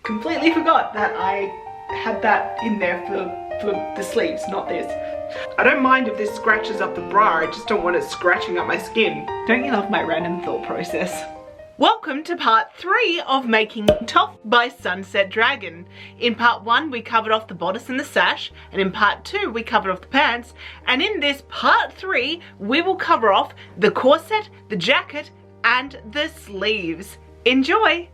Completely forgot that I had that in there for the sleeves, not this. I don't mind if this scratches up the bra, I just don't want it scratching up my skin. Don't you love my random thought process? Welcome to part 3 of making Toph by Sunset Dragon. In part 1 we covered off the bodice and the sash, and in part 2 we covered off the pants, and in this part 3 we will cover off the corset, the jacket and the sleeves. Enjoy!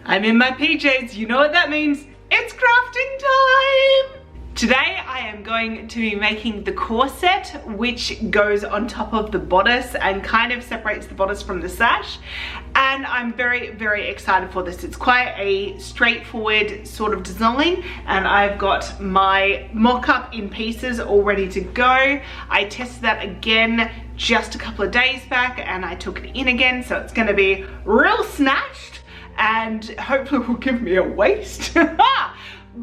I'm in my PJs, you know what that means? It's crafting time! Today I am going to be making the corset, which goes on top of the bodice and kind of separates the bodice from the sash, and I'm very, very excited for this. It's quite a straightforward sort of design, and I've got my mock-up in pieces all ready to go. I tested that again just a couple of days back and I took it in again, so it's going to be real snatched and hopefully will give me a waist.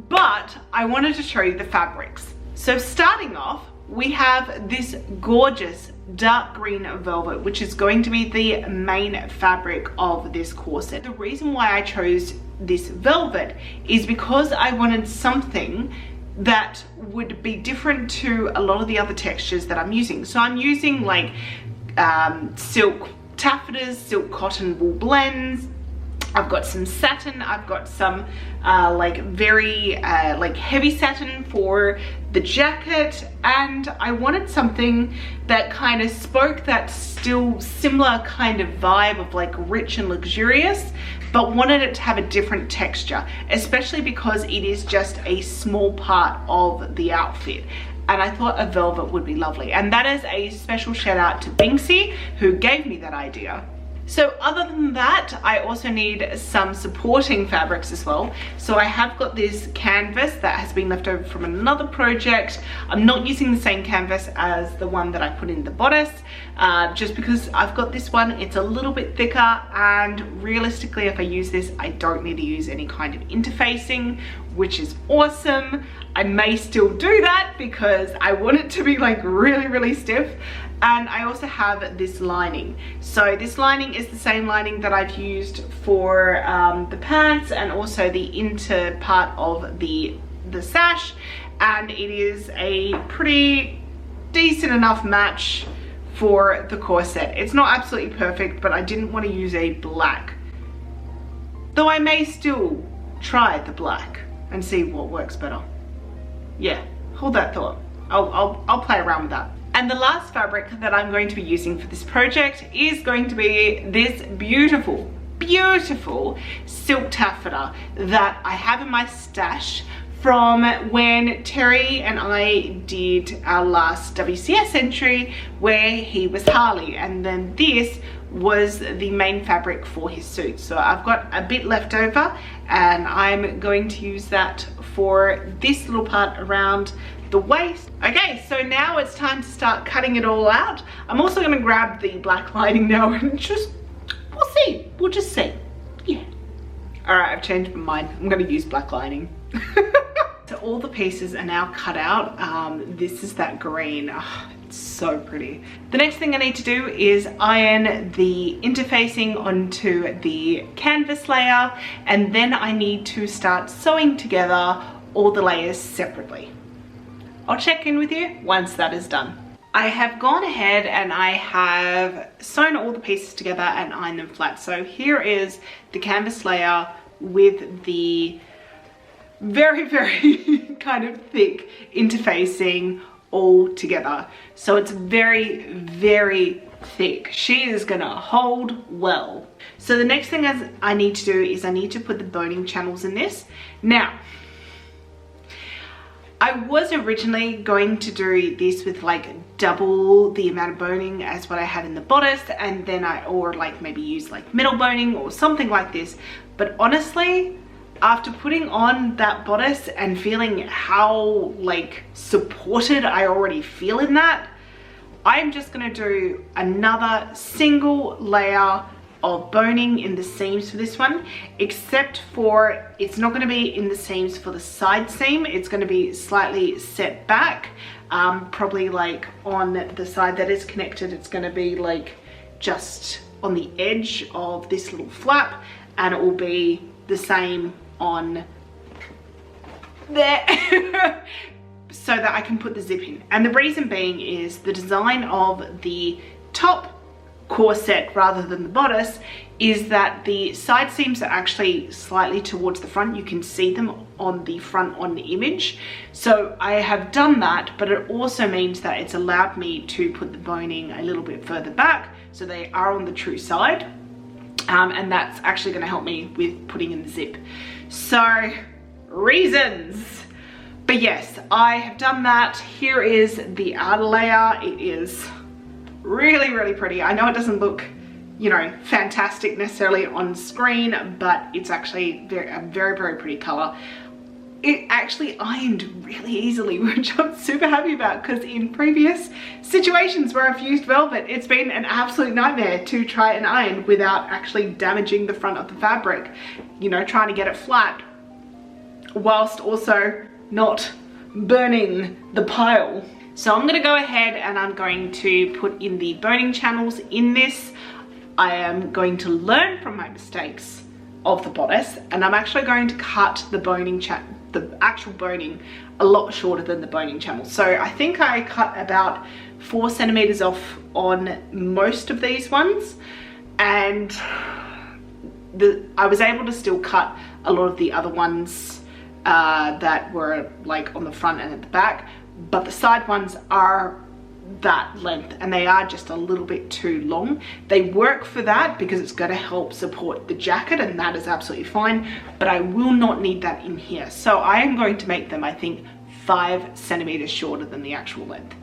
But I wanted to show you the fabrics. So starting off, we have this gorgeous dark green velvet, which is going to be the main fabric of this corset. The reason why I chose this velvet is because I wanted something that would be different to a lot of the other textures that I'm using. So I'm using like silk taffetas, silk cotton wool blends. I've got some satin, I've got some like very like heavy satin for the jacket, and I wanted something that kind of spoke that still similar kind of vibe of like rich and luxurious, but wanted it to have a different texture, especially because it is just a small part of the outfit. And I thought a velvet would be lovely, and that is a special shout out to Binksy who gave me that idea. So other than that, I also need some supporting fabrics as well. So I have got this canvas that has been left over from another project. I'm not using the same canvas as the one that I put in the bodice, just because I've got this one, it's a little bit thicker, and realistically if I use this, I don't need to use any kind of interfacing, which is awesome. I may still do that because I want it to be like really, really stiff. And I also have this lining. So this lining is the same lining that I've used for the pants and also the inner part of the sash, and it is a pretty decent enough match for the corset. It's not absolutely perfect, but I didn't want to use a black, though I may still try the black and see what works better. Yeah, hold that thought. I'll play around with that. And the last fabric that I'm going to be using for this project is going to be this beautiful, beautiful silk taffeta that I have in my stash from when Terry and I did our last WCS entry where he was Harley, and then this was the main fabric for his suit. So I've got a bit left over and I'm going to use that for this little part around the waist. Okay, so now it's time to start cutting it all out. I'm also going to grab the black lining now and just, we'll see, we'll just see. Yeah. Alright, I've changed my mind. I'm going to use black lining. So all the pieces are now cut out. This is that green. Oh, it's so pretty. The next thing I need to do is iron the interfacing onto the canvas layer, and then I need to start sewing together all the layers separately. I'll check in with you once that is done. I have gone ahead and I have sewn all the pieces together and ironed them flat. So here is the canvas layer with the very, very kind of thick interfacing all together. So it's very, very thick. She is gonna hold well. So the next thing I need to do is I need to put the boning channels in this. Now, I was originally going to do this with like double the amount of boning as what I had in the bodice, and then or like maybe use like middle boning or something like this. But honestly, after putting on that bodice and feeling how like supported I already feel in that, I'm just gonna do another single layer of boning in the seams for this one, except for it's not going to be in the seams for the side seam. It's going to be slightly set back, probably like on the side that is connected. It's going to be like just on the edge of this little flap, and it will be the same on there so that I can put the zip in. And the reason being is the design of the top corset rather than the bodice is that the side seams are actually slightly towards the front. You can see them on the front on the image. So I have done that, but it also means that it's allowed me to put the boning a little bit further back so they are on the true side. And that's actually going to help me with putting in the zip. So, reasons. But yes, I have done that. Here is the outer layer. It is really, really pretty. I know it doesn't look, you know, fantastic necessarily on screen, but it's actually a very, very pretty color. It actually ironed really easily, which I'm super happy about, because in previous situations where I've used velvet, it's been an absolute nightmare to try and iron without actually damaging the front of the fabric. You know, trying to get it flat whilst also not burning the pile. So I'm gonna go ahead and I'm going to put in the boning channels in this. I am going to learn from my mistakes of the bodice, and I'm actually going to cut the boning the actual boning a lot shorter than the boning channel. So I think I cut about 4 centimeters off on most of these ones, and I was able to still cut a lot of the other ones that were like on the front and at the back, but the side ones are that length and they are just a little bit too long. They work for that because it's going to help support the jacket, and that is absolutely fine, but I will not need that in here. So I am going to make them, I think, 5 centimeters shorter than the actual length.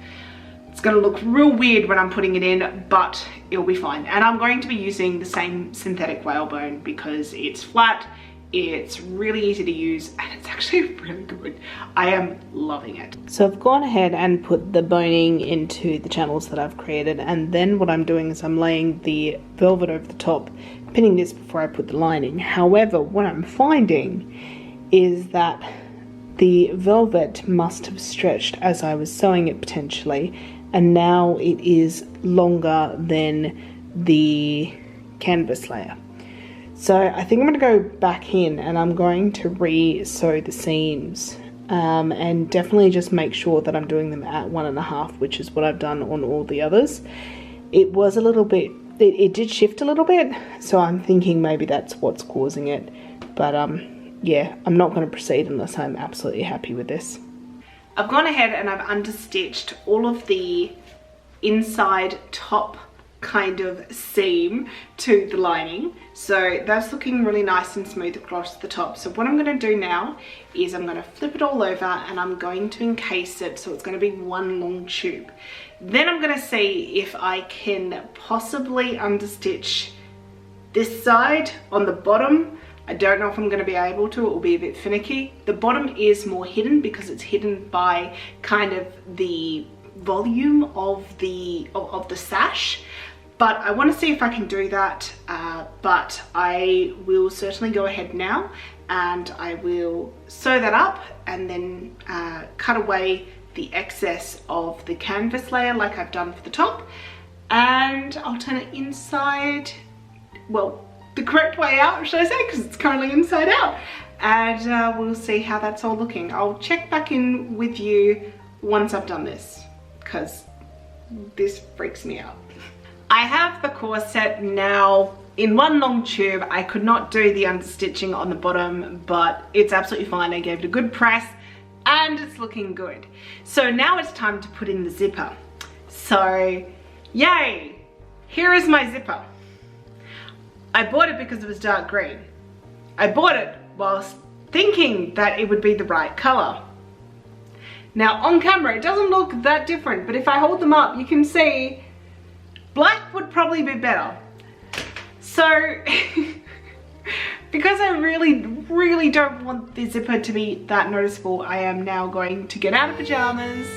It's going to look real weird when I'm putting it in, but it'll be fine. And I'm going to be using the same synthetic whalebone because it's flat, it's really easy to use, and it's actually really good. I am loving it. So I've gone ahead and put the boning into the channels that I've created, and then what I'm doing is I'm laying the velvet over the top, pinning this before I put the lining. However, what I'm finding is that the velvet must have stretched as I was sewing it potentially, and now it is longer than the canvas layer. So I think I'm going to go back in and I'm going to re-sew the seams, and definitely just make sure that I'm doing them at 1.5, which is what I've done on all the others. It was a little bit, it did shift a little bit, so I'm thinking maybe that's what's causing it. But yeah, I'm not going to proceed unless I'm absolutely happy with this. I've gone ahead and I've understitched all of the inside top kind of seam to the lining, so that's looking really nice and smooth across the top. So what I'm going to do now is I'm going to flip it all over and I'm going to encase it, so it's going to be one long tube. Then I'm going to see if I can possibly understitch this side on the bottom. I don't know if I'm going to be able to. It will be a bit finicky. The bottom is more hidden because it's hidden by kind of the volume of the sash, but I want to see if I can do that. But I will certainly go ahead now and I will sew that up and then cut away the excess of the canvas layer like I've done for the top, and I'll turn it inside, well, the correct way out, should I say, because it's currently inside out, and we'll see how that's all looking. I'll check back in with you once I've done this, because this freaks me out. I have the corset now in one long tube. I could not do the understitching on the bottom, but it's absolutely fine. I gave it a good press and it's looking good. So now it's time to put in the zipper. So yay, here is my zipper. I bought it because it was dark green. I bought it whilst thinking that it would be the right color. Now on camera it doesn't look that different, but if I hold them up you can see black would probably be better. So because I really don't want the zipper to be that noticeable, I am now going to get out of pajamas,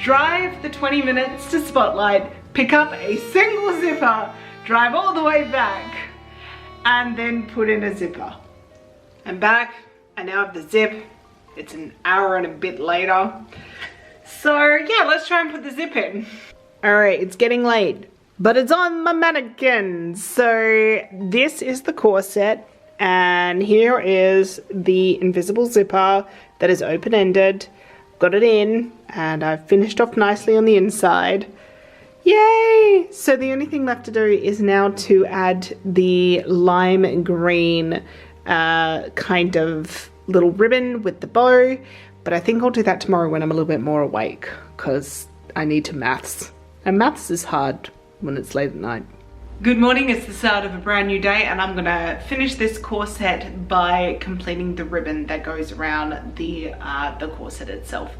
drive the 20 minutes to Spotlight, pick up a single zipper, drive all the way back, and then put in a zipper. I'm back, I now have the zip. It's an hour and a bit later. So yeah, let's try and put the zip in. All right, it's getting late, but it's on my mannequin. So this is the corset. and here is the invisible zipper that is open-ended. Got it in, and I've finished off nicely on the inside. Yay! So the only thing left to do is now to add the lime green kind of little ribbon with the bow, but I think I'll do that tomorrow when I'm a little bit more awake, because I need to maths, and maths is hard when it's late at night. Good morning, it's the start of a brand new day, and I'm gonna finish this corset by completing the ribbon that goes around the corset itself.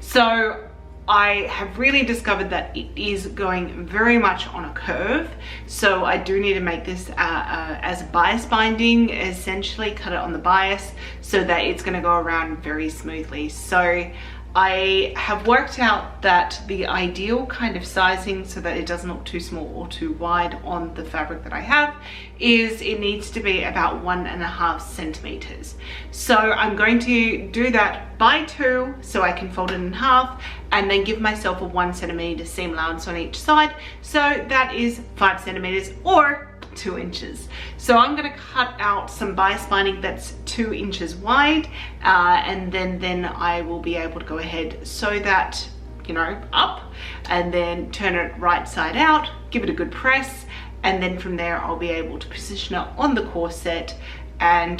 So I have really discovered that it is going very much on a curve, so I do need to make this as a bias binding, essentially cut it on the bias so that it's going to go around very smoothly. So I have worked out that the ideal kind of sizing, so that it doesn't look too small or too wide on the fabric that I have, is it needs to be about 1.5 centimeters. So I'm going to do that by 2, so I can fold it in half and then give myself a 1 centimeter seam allowance on each side. So that is 5 centimeters or 2 inches. So I'm going to cut out some bias binding that's 2 inches wide, and then I will be able to go ahead, sew that, you know, up, and then turn it right side out, give it a good press, and then from there I'll be able to position it on the corset and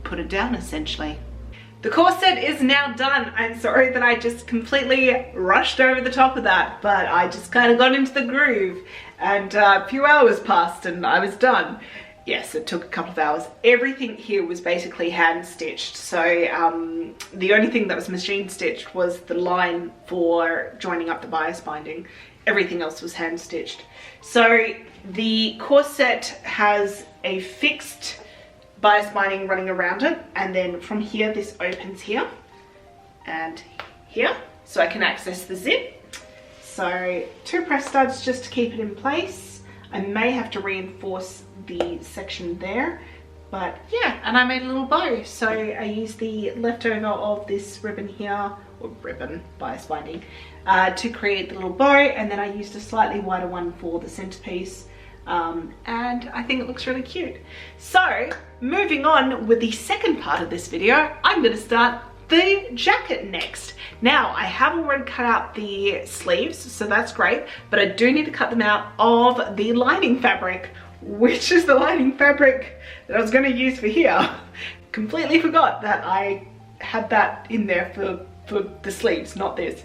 put it down essentially. The corset is now done. I'm sorry that I just completely rushed over the top of that, but I just kind of got into the groove, and a few hours passed and I was done. Yes, it took a couple of hours. Everything here was basically hand stitched. So the only thing that was machine stitched was the line for joining up the bias binding. Everything else was hand stitched. So the corset has a fixed bias binding running around it, and then from here this opens here and here, so I can access the zip. So 2 press studs just to keep it in place. I may have to reinforce the section there, but yeah, and I made a little bow. So I used the leftover of this ribbon here, or ribbon bias binding, to create the little bow, and then I used a slightly wider one for the centerpiece. And I think it looks really cute. So moving on with the second part of this video, I'm going to start the jacket next. Now I have already cut out the sleeves, so that's great, but I do need to cut them out of the lining fabric, which is the lining fabric that I was going to use for here. Completely forgot that I had that in there for the sleeves, not this.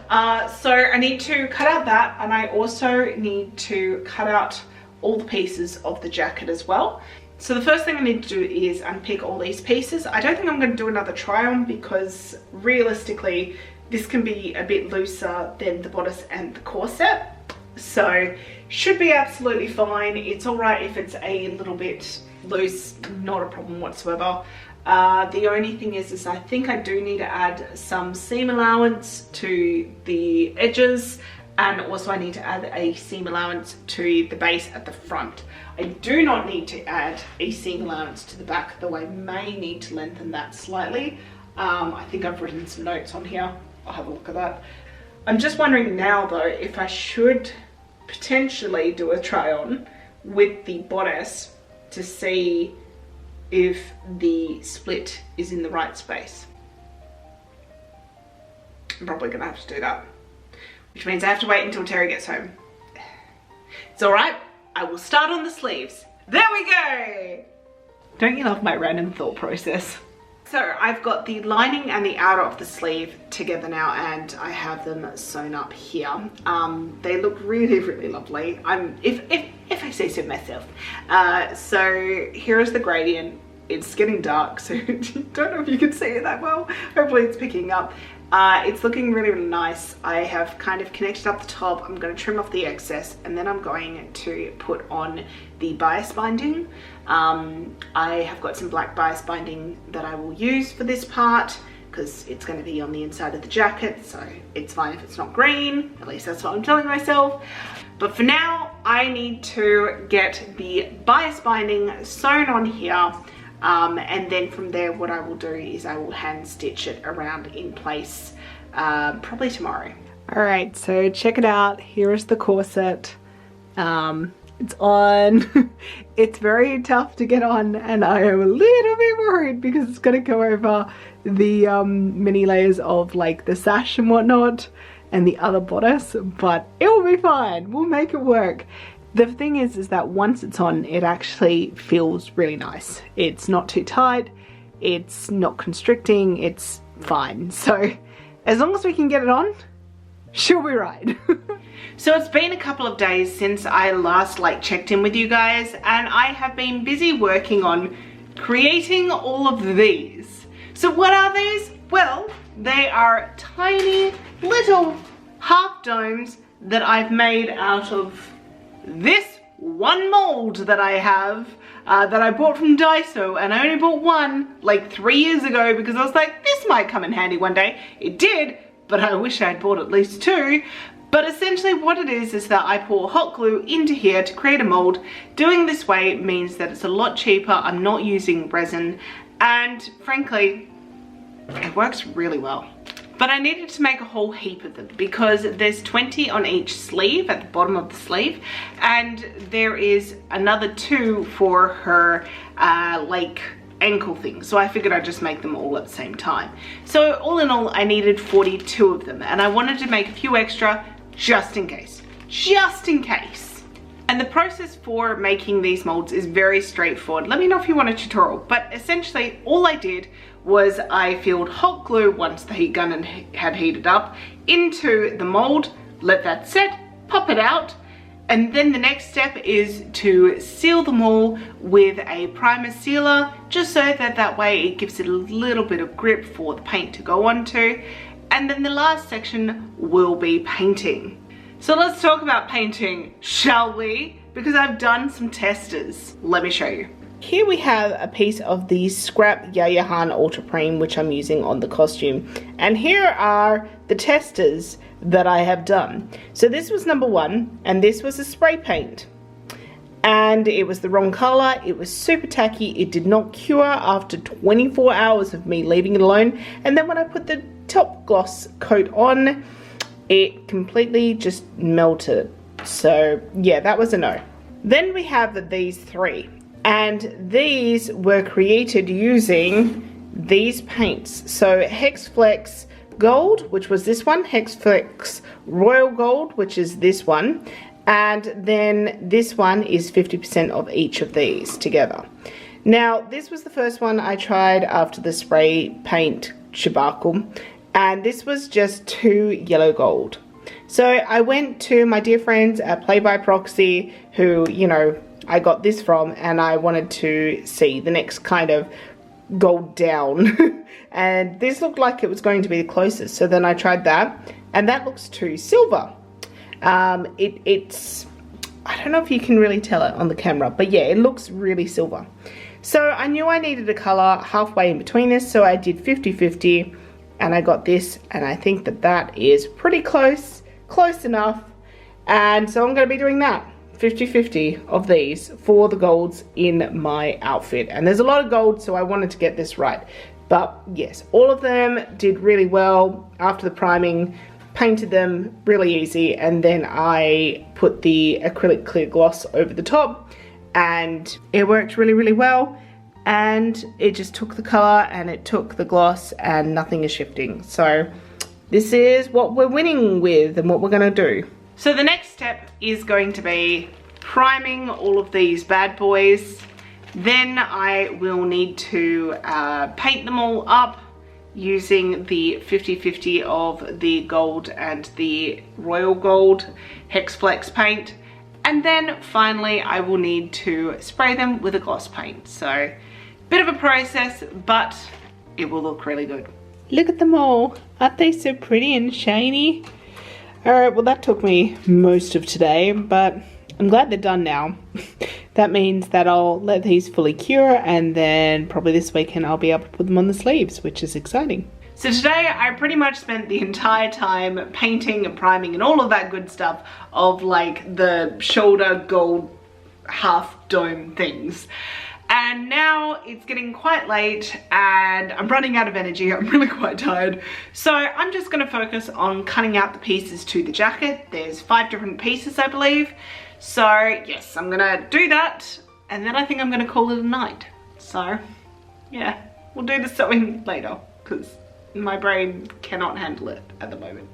So I need to cut out that, and I also need to cut out all the pieces of the jacket as well. So the first thing I need to do is unpick all these pieces. I don't think I'm going to do another try on, because realistically this can be a bit looser than the bodice and the corset, so should be absolutely fine. It's all right if it's a little bit loose, not a problem whatsoever. The only thing is I think I do need to add some seam allowance to the edges, and also I need to add a seam allowance to the base at the front. I do not need to add a seam allowance to the back, though I may need to lengthen that slightly. I think I've written some notes on here. I'll have a look at that. I'm just wondering now though if I should potentially do a try on with the bodice to see if the split is in the right space. I'm probably gonna have to do that, which means I have to wait until Terry gets home. It's all right, I will start on the sleeves. There we go! Don't you love my random thought process? So I've got the lining and the outer of the sleeve together now, and I have them sewn up here. They look really, really lovely. If I say so myself. So here is the gradient. It's getting dark, so don't know if you can see it that well. Hopefully it's picking up. It's looking really, really nice. I have kind of connected up the top. I'm going to trim off the excess, and then I'm going to put on the bias binding. I have got some black bias binding that I will use for this part, because it's going to be on the inside of the jacket, so it's fine if it's not green. At least that's what I'm telling myself. But for now, I need to get the bias binding sewn on here. And then from there, what I will do is I will hand stitch it around in place, probably tomorrow. All right, so check it out. Here is the corset. It's on. It's very tough to get on, and I am a little bit worried because it's gonna go over the mini layers of like the sash and whatnot and the other bodice, but it will be fine. We'll make it work. The thing is that once it's on, it actually feels really nice. It's not too tight, it's not constricting, it's fine. So as long as we can get it on, she'll be right. So it's been a couple of days since I last checked in with you guys, and I have been busy working on creating all of these. So what are these? Well, they are tiny little half domes that I've made out of this one mold that I have that I bought from Daiso, and I only bought one like 3 years ago because I was like, this might come in handy one day. It did, but I wish I'd bought at least 2. But essentially what it is that I pour hot glue into here to create a mold. Doing this way means that it's a lot cheaper. I'm not using resin, and frankly, it works really well. But I needed to make a whole heap of them because there's 20 on each sleeve at the bottom of the sleeve, and there is another 2 for her ankle thing. So I figured I'd just make them all at the same time. So all in all, I needed 42 of them, and I wanted to make a few extra just in case. Just in case. And the process for making these molds is very straightforward. Let me know if you want a tutorial, but essentially all I did was I filled hot glue once the heat gun had heated up into the mold, let that set, pop it out, and then the next step is to seal them all with a primer sealer, just so that way it gives it a little bit of grip for the paint to go onto. And then the last section will be painting. So let's talk about painting, shall we? Because I've done some testers. Let me show you. Here we have a piece of the scrap Yayahan Ultraprene, which I'm using on the costume. And here are the testers that I have done. So this was number 1, and this was a spray paint. And it was the wrong color, it was super tacky, it did not cure after 24 hours of me leaving it alone. And then when I put the top gloss coat on, it completely just melted. So yeah, that was a no. Then we have these 3. And these were created using these paints. So Hexflex Gold, which was this one, Hexflex Royal Gold, which is this one, and then this one is 50% of each of these together. Now, this was the first one I tried after the spray paint debacle, and this was just 2 yellow gold. So I went to my dear friends at Play by Proxy, who, you know, I got this from, and I wanted to see the next kind of gold down. And this looked like it was going to be the closest. So then I tried that, and that looks too silver. It's, I don't know if you can really tell it on the camera, but yeah, it looks really silver. So I knew I needed a color halfway in between this, so I did 50-50, and I got this, and I think that is pretty close enough. And so I'm going to be doing that. 50-50 of these for the golds in my outfit, and there's a lot of gold, so I wanted to get this right. But yes, all of them did really well. After the priming, painted them really easy, and then I put the acrylic clear gloss over the top, and it worked really well. And it just took the color and it took the gloss, and nothing is shifting. So this is what we're winning with and what we're gonna do. So the next step is going to be priming all of these bad boys. Then I will need to paint them all up using the 50-50 of the gold and the royal gold Hexflex paint. And then finally I will need to spray them with a gloss paint. So bit of a process, but it will look really good. Look at them all. Aren't they so pretty and shiny? Alright, well that took me most of today, but I'm glad they're done now. That means that I'll let these fully cure, and then probably this weekend I'll be able to put them on the sleeves, which is exciting. So today I pretty much spent the entire time painting and priming and all of that good stuff of like the shoulder gold half dome things. And now it's getting quite late and I'm running out of energy. I'm really quite tired. So I'm just gonna focus on cutting out the pieces to the jacket. There's 5 different pieces, I believe. So yes, I'm gonna do that, and then I think I'm gonna call it a night. So yeah, we'll do the sewing later because my brain cannot handle it at the moment.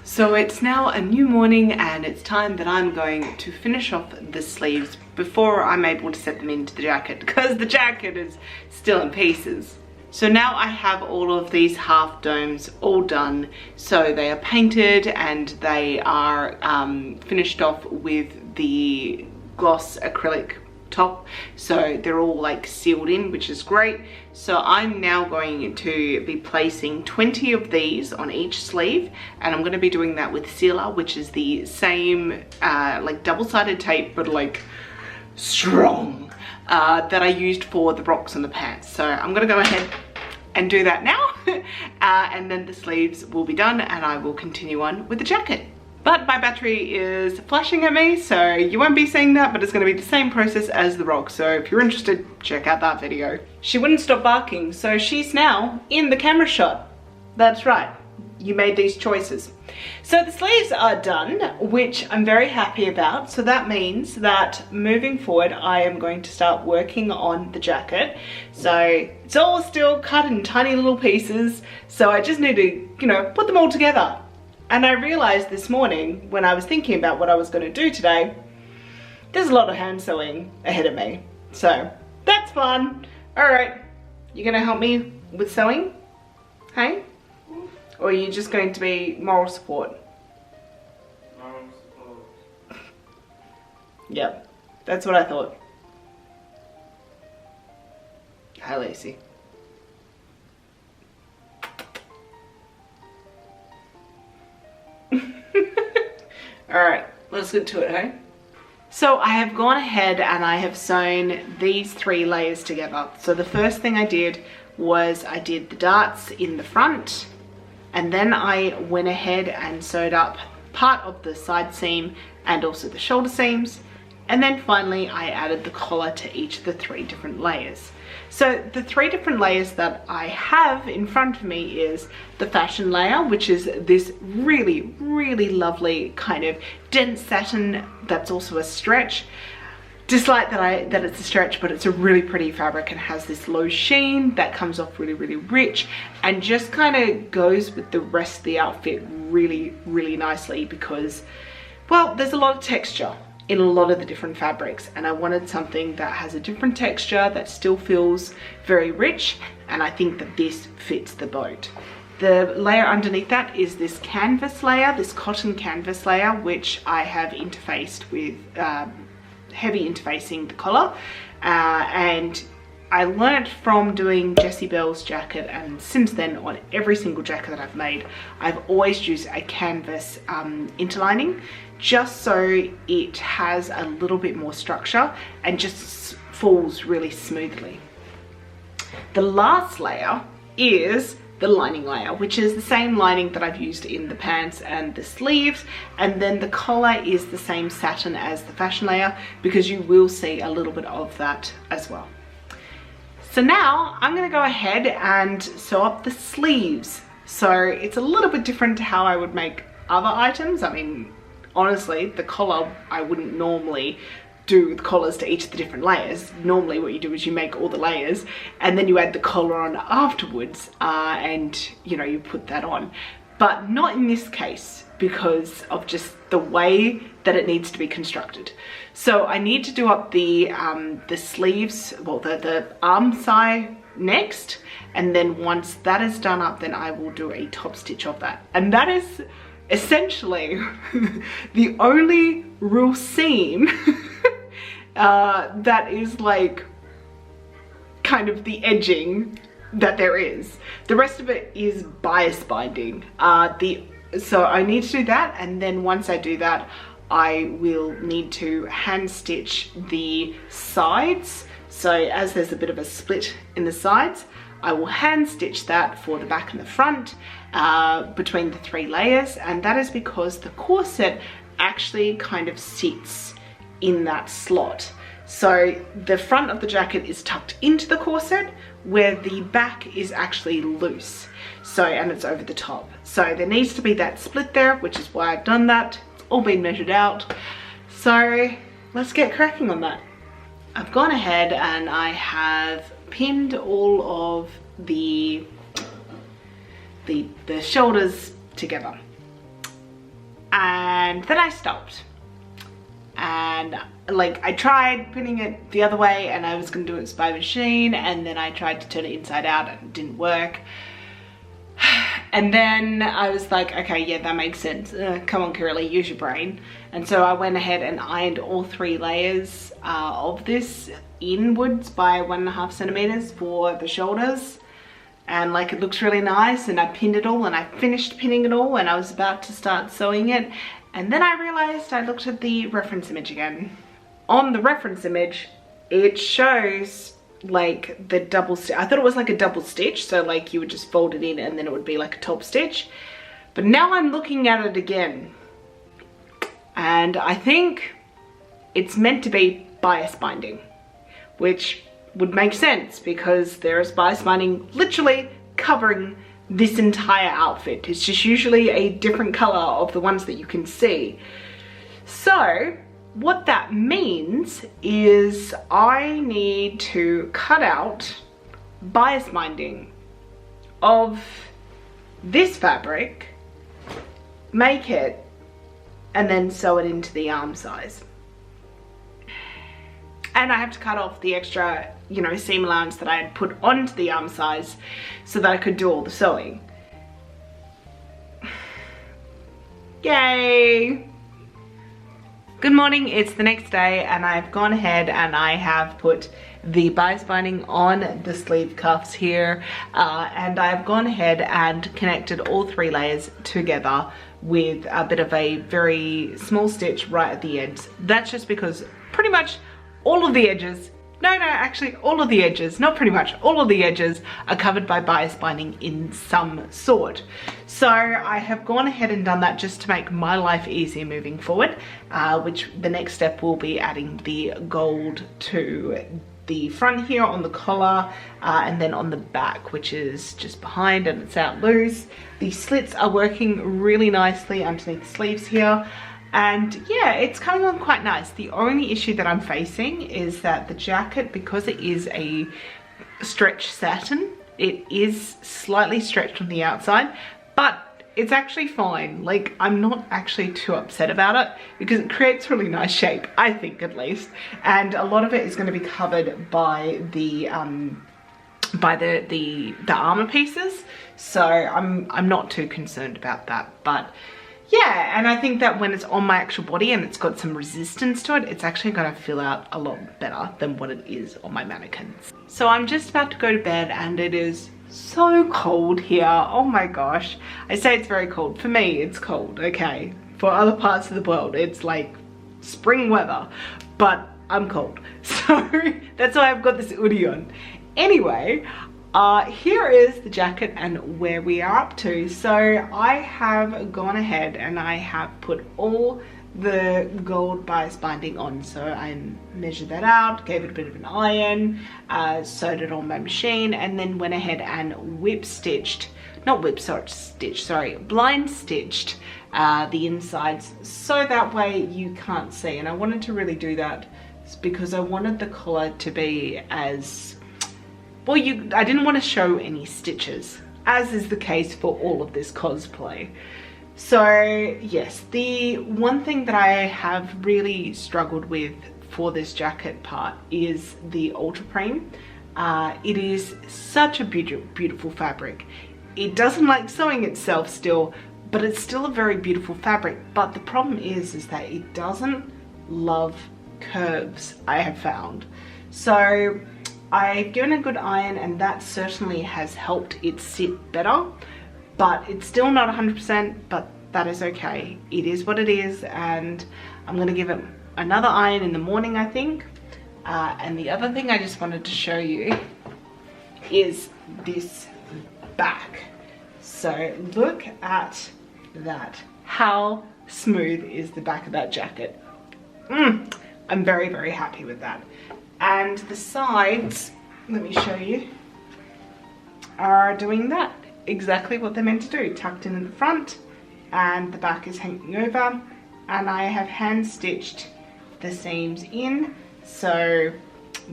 So it's now a new morning and it's time that I'm going to finish off the sleeves before I'm able to set them into the jacket, because the jacket is still in pieces. So now I have all of these half domes all done. So they are painted and they are finished off with the gloss acrylic top. So they're all like sealed in, which is great. So I'm now going to be placing 20 of these on each sleeve, and I'm going to be doing that with sealer, which is the same like double-sided tape, but like strong, that I used for the rocks and the pants. So I'm going to go ahead and do that now, and then the sleeves will be done and I will continue on with the jacket. But my battery is flashing at me, so you won't be seeing that, but it's going to be the same process as the rock. So if you're interested, check out that video. She wouldn't stop barking, so she's now in the camera shot. That's right, you made these choices. So the sleeves are done, which I'm very happy about. So that means that moving forward, I am going to start working on the jacket. So it's all still cut in tiny little pieces. So I just need to, you know, put them all together. And I realized this morning when I was thinking about what I was going to do today, there's a lot of hand sewing ahead of me. So that's fun. All right, you're going to help me with sewing? Hey? Or are you just going to be moral support? Moral support. Yep, that's what I thought. Hi, Lacey. Alright, let's get to it, hey? So I have gone ahead and I have sewn these 3 layers together. So the first thing I did was I did the darts in the front, and then I went ahead and sewed up part of the side seam and also the shoulder seams. And then finally I added the collar to each of the 3 different layers. So the 3 different layers that I have in front of me is the fashion layer, which is this really, really lovely kind of dense satin that's also a stretch. Dislike that it's a stretch, but it's a really pretty fabric and has this low sheen that comes off really, really rich and just kind of goes with the rest of the outfit really, really nicely because, well, there's a lot of texture in a lot of the different fabrics, and I wanted something that has a different texture that still feels very rich, and I think that this fits the boat. The layer underneath that is this canvas layer, this cotton canvas layer, which I have interfaced with heavy interfacing the collar, and I learnt from doing Jessie Bell's jacket, and since then on every single jacket that I've made, I've always used a canvas interlining, just so it has a little bit more structure and just falls really smoothly. The last layer is the lining layer, which is the same lining that I've used in the pants and the sleeves, and then the collar is the same satin as the fashion layer, because you will see a little bit of that as well. So now I'm going to go ahead and sew up the sleeves. So it's a little bit different to how I would make other items. I mean, honestly, the collar, I wouldn't normally do the collars to each of the different layers. Normally what you do is you make all the layers and then you add the collar on afterwards, and you know, you put that on. But not in this case because of just the way that it needs to be constructed. So I need to do up the sleeves, well, the arm side next, and then once that is done up, then I will do a top stitch of that. And that is essentially the only real seam that is like kind of the edging that there is. The rest of it is bias binding. So I need to do that, and then once I do that, I will need to hand stitch the sides. So as there's a bit of a split in the sides, I will hand stitch that for the back and the front between the 3 layers, and that is because the corset actually kind of sits in that slot. So the front of the jacket is tucked into the corset, where the back is actually loose. So, and it's over the top. So there needs to be that split there, which is why I've done that. It's all been measured out. So let's get cracking on that. I've gone ahead and I have pinned all of the shoulders together, and then I stopped, and like I tried pinning it the other way and I was gonna do it by machine, and then I tried to turn it inside out and it didn't work. And then I was like, okay, yeah, that makes sense. Come on, Curly, use your brain. And so I went ahead and ironed all 3 layers of this inwards by 1.5 centimeters for the shoulders. And like, it looks really nice, and I pinned it all, and I finished pinning it all, and I was about to start sewing it. And then I realized I looked at the reference image again. On the reference image, it shows like the double stitch. I thought it was like a double stitch, so like you would just fold it in and then it would be like a top stitch. But now I'm looking at it again, and I think it's meant to be bias binding, which would make sense because there is bias binding literally covering this entire outfit. It's just usually a different color of the ones that you can see. So what that means is I need to cut out bias binding of this fabric, make it, and then sew it into the arm size. And I have to cut off the extra, you know, seam allowance that I had put onto the arm size so that I could do all the sewing. Yay! Good morning, it's the next day, and I've gone ahead and I have put the bias binding on the sleeve cuffs here, and I've gone ahead and connected all 3 layers together with a bit of a very small stitch right at the ends. That's just because pretty much all of the edges, actually all of the edges, not pretty much, all of the edges are covered by bias binding in some sort. So I have gone ahead and done that just to make my life easier moving forward, which the next step will be adding the gold to the front here on the collar, and then on the back, which is just behind and it's out loose. The slits are working really nicely underneath the sleeves here. And yeah, it's coming on quite nice. The only issue that I'm facing is that the jacket, because it is a stretch satin, it is slightly stretched on the outside, but it's actually fine. Like, I'm not actually too upset about it because it creates really nice shape, I think, at least. And a lot of it is going to be covered by the armor pieces, so I'm not too concerned about that. But yeah, and I think that when it's on my actual body and it's got some resistance to it, it's actually going to fill out a lot better than what it is on my mannequins. So I'm just about to go to bed, and it is so cold here. Oh my gosh. I say it's very cold. For me, it's cold, okay? For other parts of the world, it's like spring weather, but I'm cold. So that's why I've got this hoodie on. Anyway, here is the jacket and where we are up to. So I have gone ahead and I have put all the gold bias binding on. So I measured that out, gave it a bit of an iron, sewed it on my machine, and then went ahead and blind stitched the insides so that way you can't see. And I wanted to really do that because I wanted the collar to be as well, I didn't want to show any stitches, as is the case for all of this cosplay. So yes, the one thing that I have really struggled with for this jacket part is the ultraprene. It is such a beautiful fabric. It doesn't like sewing itself still, but it's still a very beautiful fabric. But the problem is that it doesn't love curves, I have found. So I've given a good iron, and that certainly has helped it sit better, but it's still not 100%, but that is okay. It is what it is, and I'm gonna give it another iron in the morning, I think. And the other thing I just wanted to show you is this back. So look at that. How smooth is the back of that jacket? I'm very, very happy with that. And the sides, let me show you, are doing that. Exactly what they're meant to do. Tucked in the front, and the back is hanging over. and I have hand stitched the seams in. So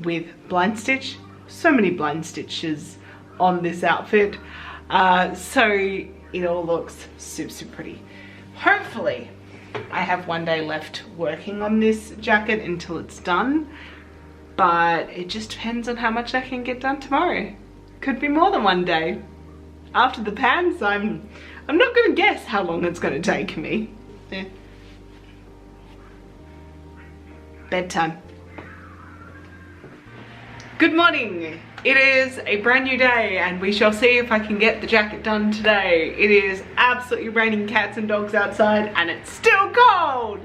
with blind stitch, so many blind stitches on this outfit. So it all looks super pretty. Hopefully I have one day left working on this jacket until it's done, but it just depends on how much I can get done tomorrow. Could be more than one day. After the pants, I'm not gonna guess how long it's gonna take me. Yeah. Bedtime. Good morning. It is a brand new day and we shall see if I can get the jacket done today. It is absolutely raining cats and dogs outside and it's still cold.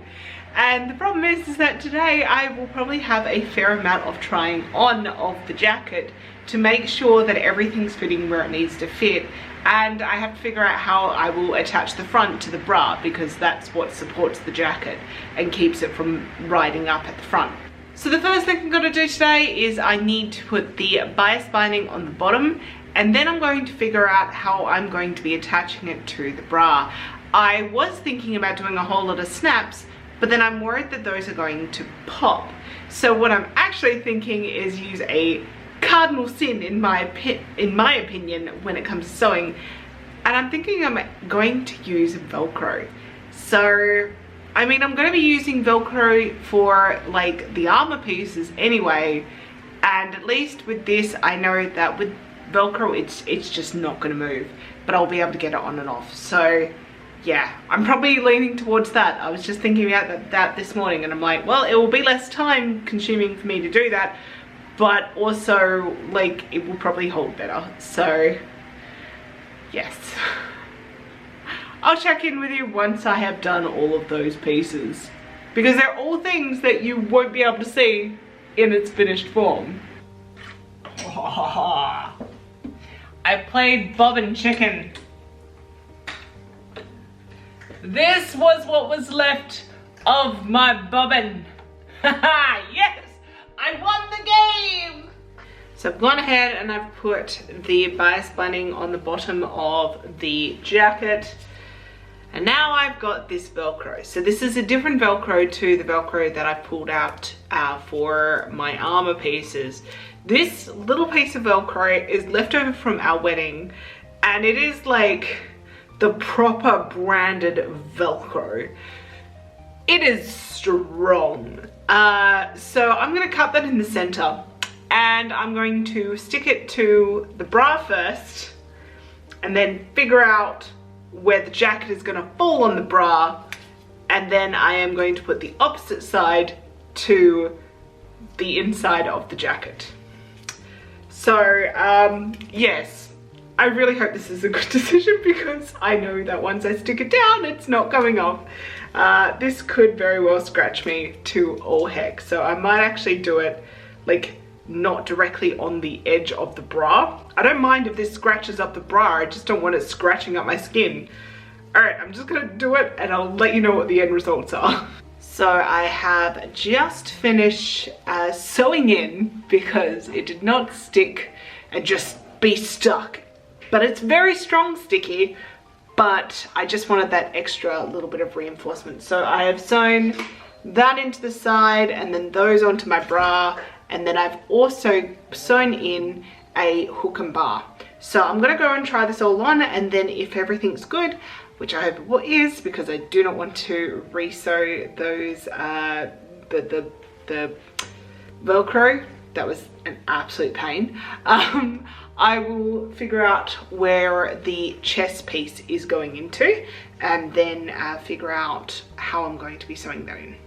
And the problem is that today I will probably have a fair amount of trying on of the jacket to make sure that everything's fitting where it needs to fit. And I have to figure out how I will attach the front to the bra, because that's what supports the jacket and keeps it from riding up at the front. So the first thing I'm going to do today is I need to put the bias binding on the bottom, and then I'm going to figure out how I'm going to be attaching it to the bra. I was thinking about doing a whole lot of snaps, but then I'm worried that those are going to pop. So what I'm actually thinking is use a cardinal sin in my opinion when it comes to sewing, and I'm thinking I'm going to use Velcro. So I mean, I'm going to be using Velcro for like the armor pieces anyway, and at least with this I know that with Velcro it's just not going to move, but I'll be able to get it on and off. So yeah, I'm probably leaning towards that. I was just thinking about that this morning, and I'm like, well, it will be less time consuming for me to do that, but also like it will probably hold better. So yes, I'll check in with you once I have done all of those pieces, because they're all things that you won't be able to see in its finished form. I played bobbin chicken. This was what was left of my bobbin. Yes, I won the game. So I've gone ahead and I've put the bias binding on the bottom of the jacket. And now I've got this Velcro. So this is a different Velcro to the Velcro that I pulled out for my armor pieces. This little piece of Velcro is left over from our wedding, and it is like the proper branded Velcro. It is strong. So I'm gonna cut that in the center, and I'm going to stick it to the bra first, and then figure out where the jacket is going to fall on the bra, and then I am going to put the opposite side to the inside of the jacket. So yes, I really hope this is a good decision, because I know that once I stick it down it's not coming off. This could very well scratch me to all heck, so I might actually do it like not directly on the edge of the bra. I don't mind if this scratches up the bra, I just don't want it scratching up my skin. Alright, I'm just gonna do it and I'll let you know what the end results are. So I have just finished sewing in, because it did not stick and just be stuck. But it's very strong sticky, but I just wanted that extra little bit of reinforcement. So I have sewn that into the side and then those onto my bra. And then I've also sewn in a hook and bar. So I'm gonna go and try this all on, and then if everything's good, which I hope it is, because I do not want to re-sew those, the Velcro. That was an absolute pain. I will figure out where the chest piece is going into, and then figure out how I'm going to be sewing that in.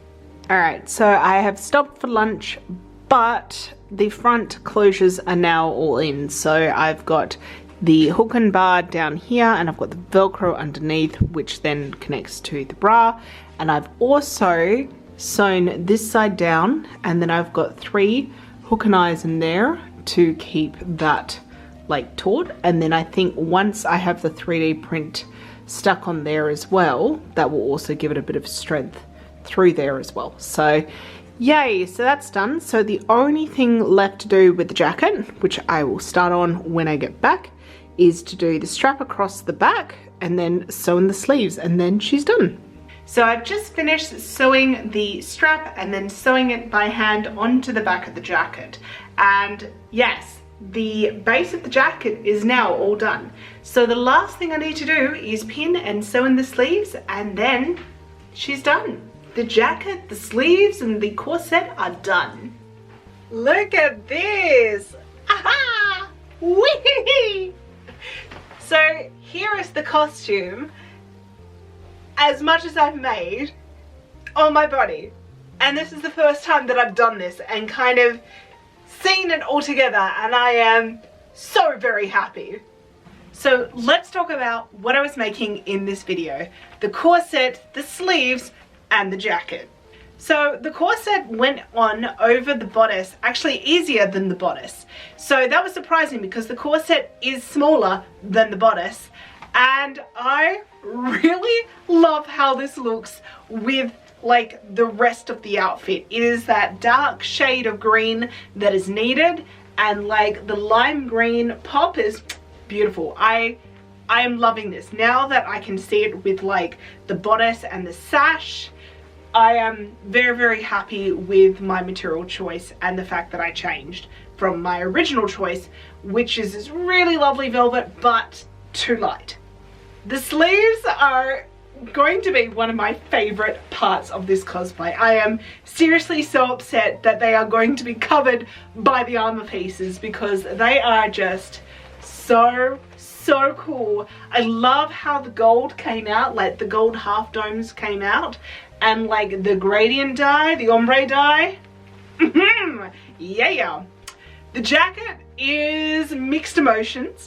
All right, so I have stopped for lunch, but the front closures are now all in. So I've got the hook and bar down here, and I've got the Velcro underneath, which then connects to the bra. And I've also sewn this side down, and then I've got 3 hook and eyes in there to keep that like taut. And then I think once I have the 3D print stuck on there as well, that will also give it a bit of strength through there as well. So yay, so that's done. So the only thing left to do with the jacket, which I will start on when I get back, is to do the strap across the back and then sew in the sleeves, and then she's done. So I've just finished sewing the strap and then sewing it by hand onto the back of the jacket. And yes, the base of the jacket is now all done. So the last thing I need to do is pin and sew in the sleeves, and then she's done. The jacket, the sleeves, and the corset are done. Look at this! Aha! Whee! So here is the costume, as much as I've made on my body. And this is the first time that I've done this and kind of seen it all together, and I am so very happy. So let's talk about what I was making in this video. The corset, the sleeves, and the jacket. So the corset went on over the bodice, actually easier than the bodice. So that was surprising because the corset is smaller than the bodice, and I really love how this looks with like the rest of the outfit. It is that dark shade of green that is needed, and like the lime green pop is beautiful. I am loving this. Now that I can see it with like the bodice and the sash, I am very, very happy with my material choice and the fact that I changed from my original choice, which is this really lovely velvet, but too light. The sleeves are going to be one of my favorite parts of this cosplay. I am seriously so upset that they are going to be covered by the armor pieces because they are just so cool. I love how the gold came out, like the gold half domes came out, and like the gradient dye, the ombre dye. Yeah. The jacket is mixed emotions.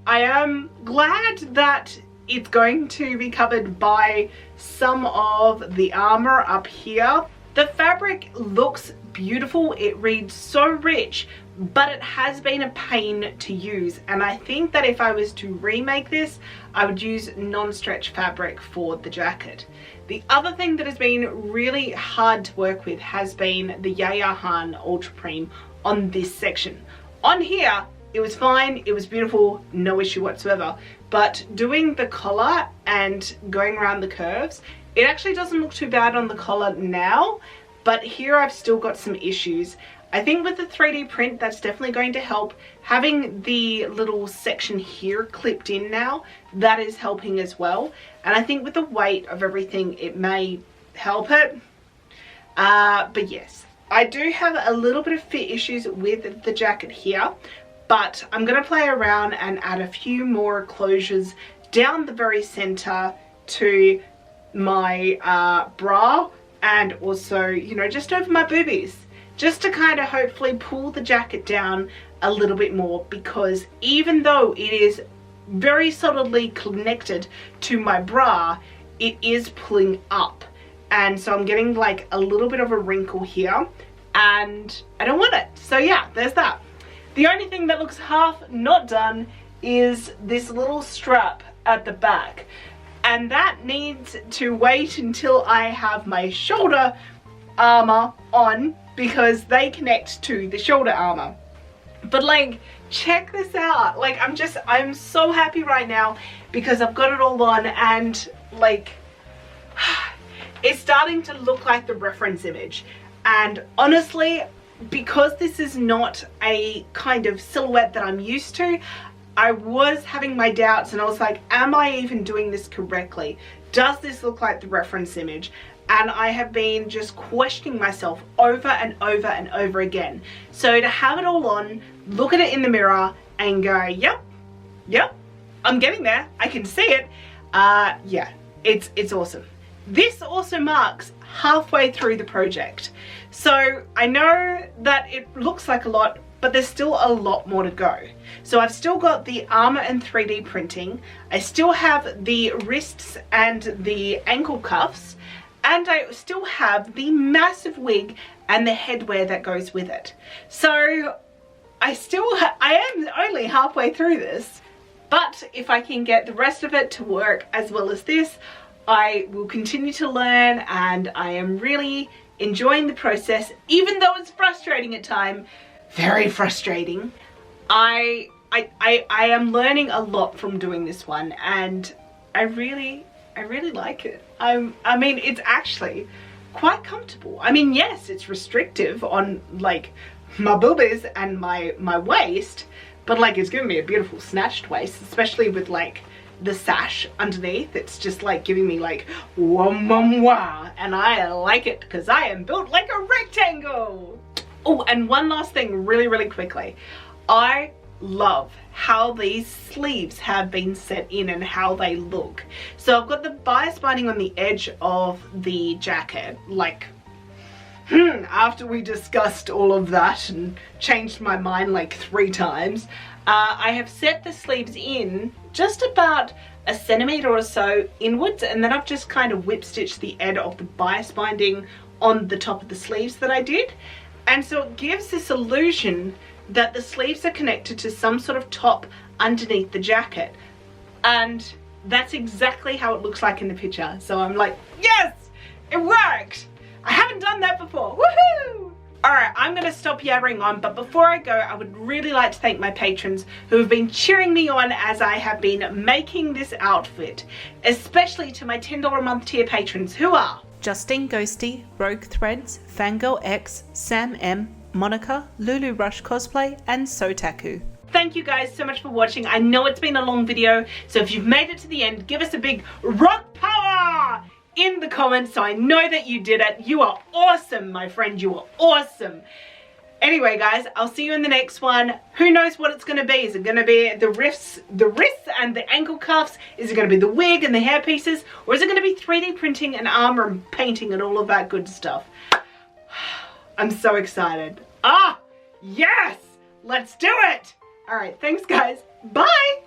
I am glad that it's going to be covered by some of the armor up here. The fabric looks beautiful. It reads so rich, but it has been a pain to use, and I think that if I was to remake this, I would use non-stretch fabric for the jacket. The other thing that has been really hard to work with has been the Yaya Han Ultra Preme on this section. On here, it was fine, it was beautiful, no issue whatsoever, but doing the collar and going around the curves, it actually doesn't look too bad on the collar now, but here I've still got some issues. I think with the 3D print, that's definitely going to help. Having the little section here clipped in now, that is helping as well. And I think with the weight of everything, it may help it. But yes, I do have a little bit of fit issues with the jacket here, but I'm going to play around and add a few more closures down the very center to my bra, and also, you know, just over my boobies, just to kind of hopefully pull the jacket down a little bit more, because even though it is very solidly connected to my bra, it is pulling up, and so I'm getting like a little bit of a wrinkle here, and I don't want it. So yeah, there's that. The only thing that looks half not done is this little strap at the back, and that needs to wait until I have my shoulder armor on, because they connect to the shoulder armor. But like, check this out. Like, I'm so happy right now because I've got it all on, and like it's starting to look like the reference image. And honestly, because this is not a kind of silhouette that I'm used to, I was having my doubts, and I was like, am I even doing this correctly? Does this look like the reference image? And I have been just questioning myself over and over and over again. So to have it all on, look at it in the mirror and go, yep, I'm getting there. I can see it. Yeah, it's awesome. This also marks halfway through the project. So I know that it looks like a lot, but there's still a lot more to go. So I've still got the armor and 3D printing. I still have the wrists and the ankle cuffs, and I still have the massive wig and the headwear that goes with it. So I am only halfway through this, but if I can get the rest of it to work as well as this, I will continue to learn, and I am really enjoying the process, even though it's frustrating at times. Very frustrating. I am learning a lot from doing this one, and I really I really like it. I mean, it's actually quite comfortable. I mean, yes, it's restrictive on like my boobies and my waist, but like it's giving me a beautiful snatched waist, especially with like the sash underneath. It's just like giving me like wah, and I like it because I am built like a rectangle. Oh, and one last thing really quickly. I love how these sleeves have been set in and how they look. So I've got the bias binding on the edge of the jacket, like after we discussed all of that and changed my mind like 3 times, I have set the sleeves in just about a centimetre or so inwards, and then I've just kind of whip stitched the end of the bias binding on the top of the sleeves that I did. And so it gives this illusion that the sleeves are connected to some sort of top underneath the jacket. And that's exactly how it looks like in the picture. So I'm like, yes, it worked. I haven't done that before. Woohoo! Alright, I'm going to stop yabbering on, but before I go, I would really like to thank my patrons who have been cheering me on as I have been making this outfit, especially to my $10 a month tier patrons, who are Justine Ghosty, Rogue Threads, Fangirl X, Sam M, Monica, Lulu Rush Cosplay, and Sotaku. Thank you guys so much for watching. I know it's been a long video, so if you've made it to the end, give us a big rock power in the comments so I know that you did it. You are awesome, my friend. You are awesome. Anyway, guys, I'll see you in the next one. Who knows what it's going to be? Is it going to be the wrists and the ankle cuffs? Is it going to be the wig and the hair pieces? Or is it going to be 3D printing and armor and painting and all of that good stuff? I'm so excited. Ah, yes! Let's do it! All right, thanks, guys. Bye!